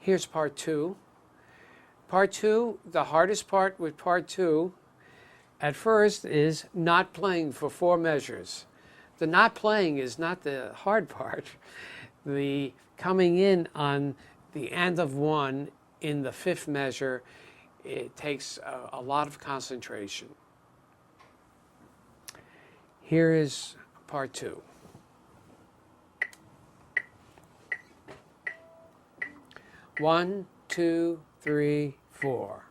Here's part two. Part two, the hardest part with part two, at first, is not playing for 4 measures. The not playing is not the hard part. The coming in on the end of 1 in the 5th measure, it takes a lot of concentration. Here is part two. One, two, three, 4.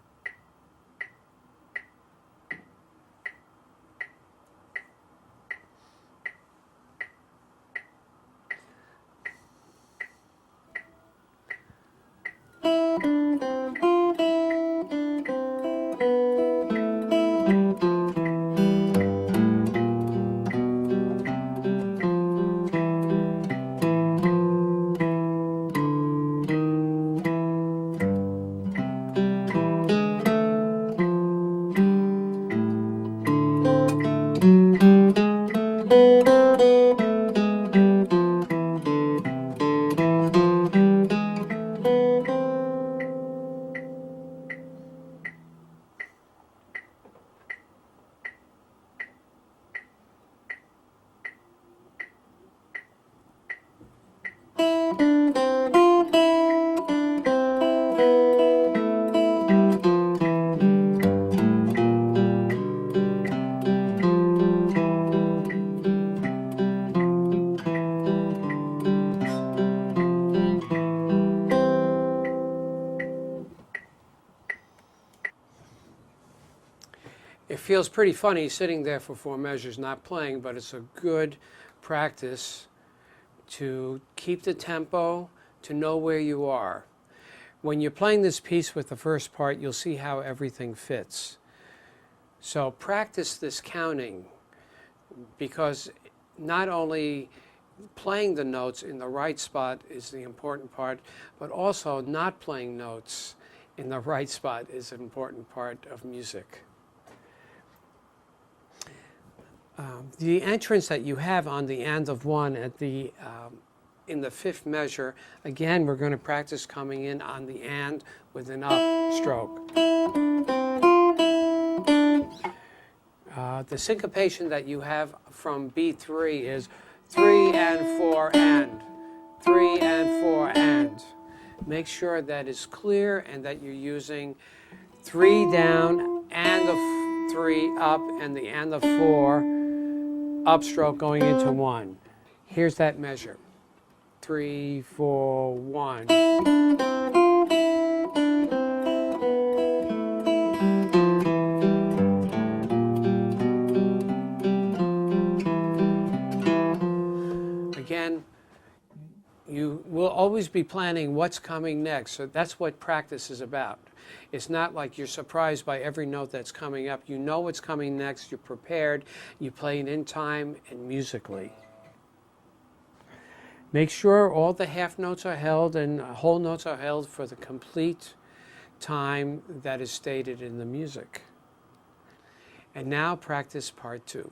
It feels pretty funny sitting there for 4 measures not playing, but it's a good practice to keep the tempo, to know where you are. When you're playing this piece with the first part, you'll see how everything fits. So practice this counting, because not only playing the notes in the right spot is the important part, but also not playing notes in the right spot is an important part of music. The entrance that you have on the end of 1 at the in the 5th measure, again, we're going to practice coming in on the and with an up stroke. The syncopation that you have from B3 is 3 and 4 and 3 and 4 and. Make sure that is clear and that you're using 3 down and the 3 up and the and the 4 upstroke going into 1. Here's that measure. 3, 4, 1. Again, you will always be planning what's coming next. So that's what practice is about. It's not like you're surprised by every note that's coming up. You know what's coming next. You're prepared. You play it in time and musically. Make sure all the half notes are held and whole notes are held for the complete time that is stated in the music. And now practice part two.